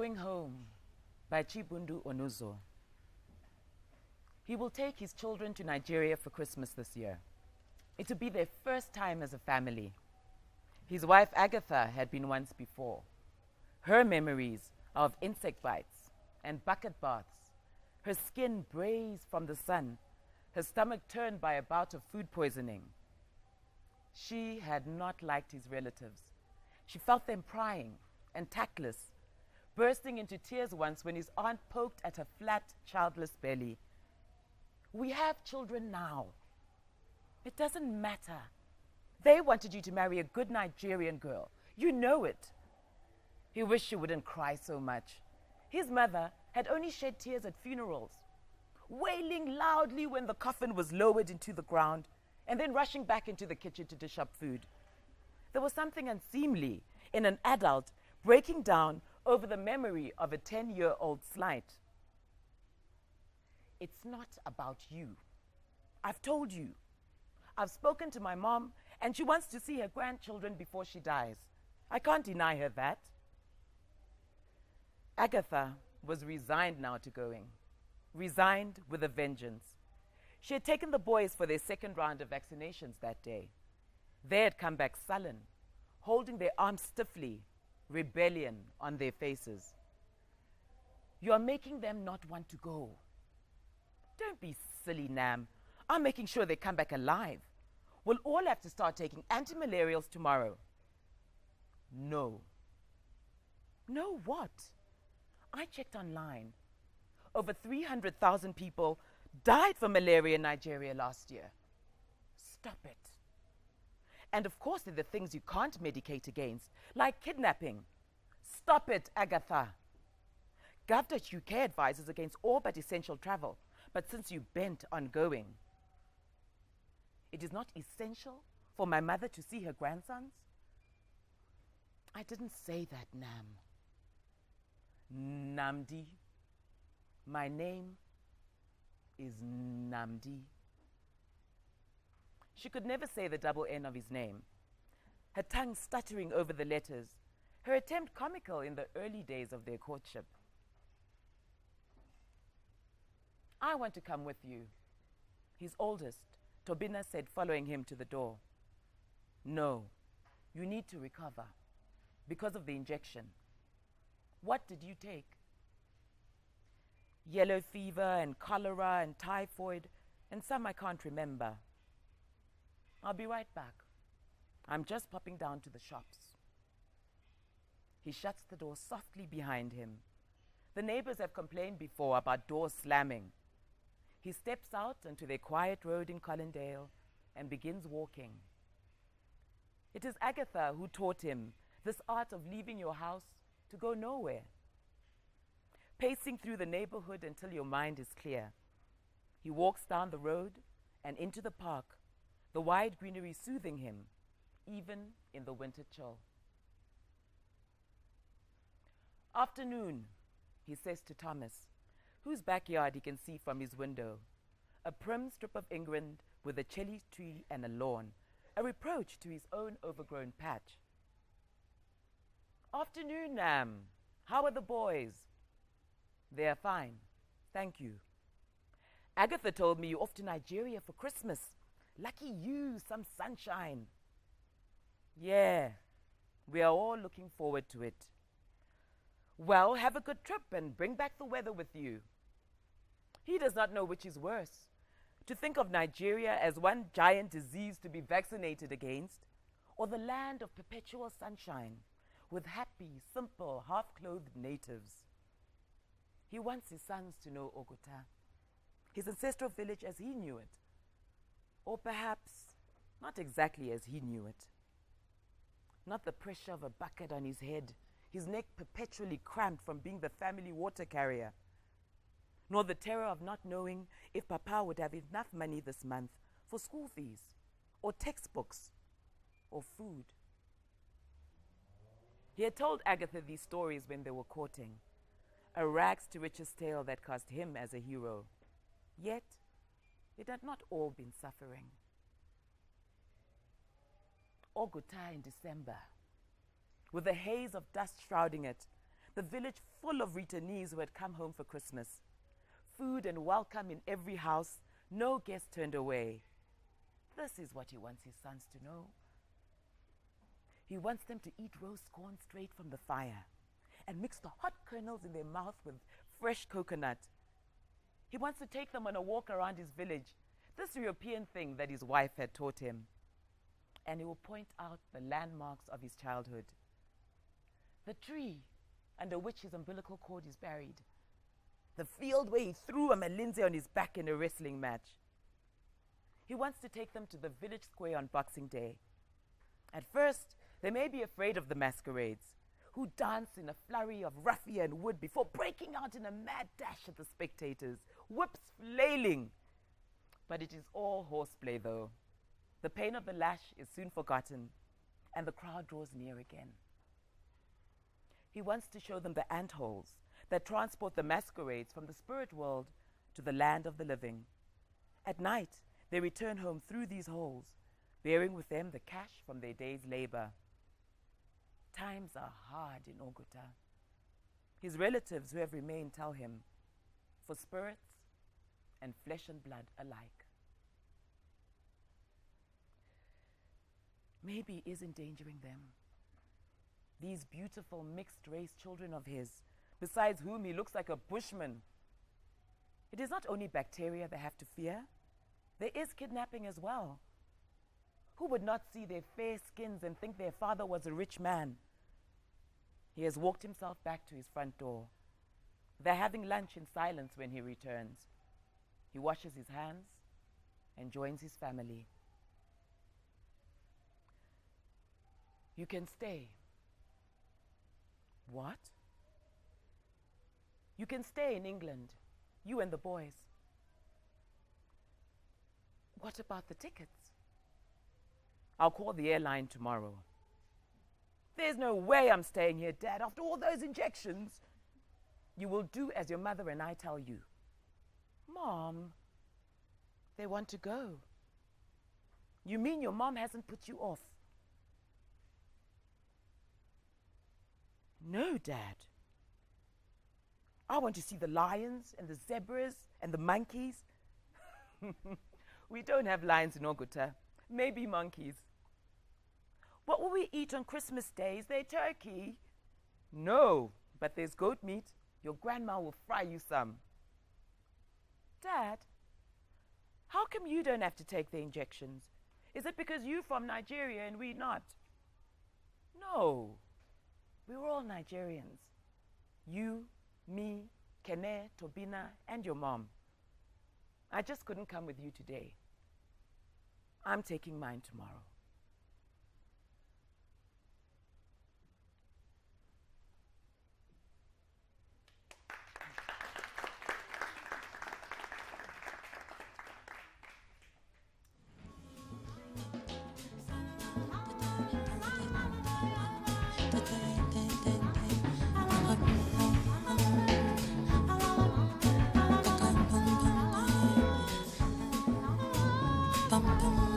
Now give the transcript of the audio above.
Going Home by Chibundu Onuzo. He will take his children to Nigeria for Christmas this year. It will be their first time as a family. His wife Agatha had been once before. Her memories are of insect bites and bucket baths, her skin braised from the sun, her stomach turned by a bout of food poisoning. She had not liked his relatives. She felt them prying and tactless, bursting into tears once when his aunt poked at her flat, childless belly. We have children now. It doesn't matter. They wanted you to marry a good Nigerian girl. You know it. He wished she wouldn't cry so much. His mother had only shed tears at funerals, wailing loudly when the coffin was lowered into the ground, and then rushing back into the kitchen to dish up food. There was something unseemly in an adult breaking down over the memory of a 10-year-old slight. It's not about you. I've told you. I've spoken to my mom, and she wants to see her grandchildren before she dies. I can't deny her that. Agatha was resigned now to going, resigned with a vengeance. She had taken the boys for their second round of vaccinations that day. They had come back sullen, holding their arms stiffly, rebellion on their faces. You are making them not want to go. Don't be silly, Nam. I'm making sure they come back alive. We'll all have to start taking anti-malarials tomorrow. No. No what? I checked online. Over 300,000 people died from malaria in Nigeria last year. Stop it. And of course, there are the things you can't medicate against, like kidnapping. Stop it, Agatha. Goethe-Institut advises against all but essential travel, but since you bent on going, it is not essential for my mother to see her grandsons? I didn't say that, Nam. Namdi. My name is Namdi. She could never say the double N of his name, her tongue stuttering over the letters, her attempt comical in the early days of their courtship. I want to come with you, his oldest, Tobina said, following him to the door. No, you need to recover because of the injection. What did you take? Yellow fever and cholera and typhoid and some I can't remember. I'll be right back. I'm just popping down to the shops. He shuts the door softly behind him. The neighbors have complained before about doors slamming. He steps out onto their quiet road in Collindale and begins walking. It is Agatha who taught him this art of leaving your house to go nowhere. Pacing through the neighborhood until your mind is clear. He walks down the road and into the park, the wide greenery soothing him, even in the winter chill. Afternoon, he says to Thomas, whose backyard he can see from his window, a prim strip of England with a cherry tree and a lawn, a reproach to his own overgrown patch. Afternoon, Nam. How are the boys? They are fine, thank you. Agatha told me you're off to Nigeria for Christmas. Lucky you, some sunshine. Yeah, we are all looking forward to it. Well, have a good trip and bring back the weather with you. He does not know which is worse, to think of Nigeria as one giant disease to be vaccinated against, or the land of perpetual sunshine with happy, simple, half-clothed natives. He wants his sons to know Ogota, his ancestral village as he knew it, or perhaps not exactly as he knew it. Not the pressure of a bucket on his head, his neck perpetually cramped from being the family water carrier, nor the terror of not knowing if Papa would have enough money this month for school fees, or textbooks, or food. He had told Agatha these stories when they were courting, a rags-to-riches tale that cast him as a hero. Yet, it had not all been suffering. Ogota in December, with a haze of dust shrouding it, the village full of returnees who had come home for Christmas. Food and welcome in every house, no guest turned away. This is what he wants his sons to know. He wants them to eat roast corn straight from the fire and mix the hot kernels in their mouth with fresh coconut. He wants to take them on a walk around his village, this European thing that his wife had taught him. And he will point out the landmarks of his childhood. The tree under which his umbilical cord is buried. The field where he threw a Malinze on his back in a wrestling match. He wants to take them to the village square on Boxing Day. At first, they may be afraid of the masquerades, who dance in a flurry of raffia and wood before breaking out in a mad dash at the spectators, whips flailing. But it is all horseplay, though. The pain of the lash is soon forgotten, and the crowd draws near again. He wants to show them the ant holes that transport the masquerades from the spirit world to the land of the living. At night, they return home through these holes, bearing with them the cash from their day's labor. Times are hard in Oguta. His relatives who have remained tell him, for spirits and flesh and blood alike. Maybe he is endangering them. These beautiful mixed-race children of his, besides whom he looks like a bushman. It is not only bacteria they have to fear. There is kidnapping as well. Who would not see their fair skins and think their father was a rich man? He has walked himself back to his front door. They're having lunch in silence when he returns. He washes his hands and joins his family. You can stay. What? You can stay in England, you and the boys. What about the tickets? I'll call the airline tomorrow. There's no way I'm staying here, Dad, after all those injections. You will do as your mother and I tell you. Mom, they want to go. You mean your mom hasn't put you off? No, Dad. I want to see the lions and the zebras and the monkeys. We don't have lions in Oguta. Maybe monkeys. What will we eat on Christmas Day? Is there turkey? No, but there's goat meat. Your grandma will fry you some. Dad, how come you don't have to take the injections? Is it because you're from Nigeria and we not? No. We're all Nigerians. You, me, Kene, Tobina, and your mom. I just couldn't come with you today. I'm taking mine tomorrow. Bum bum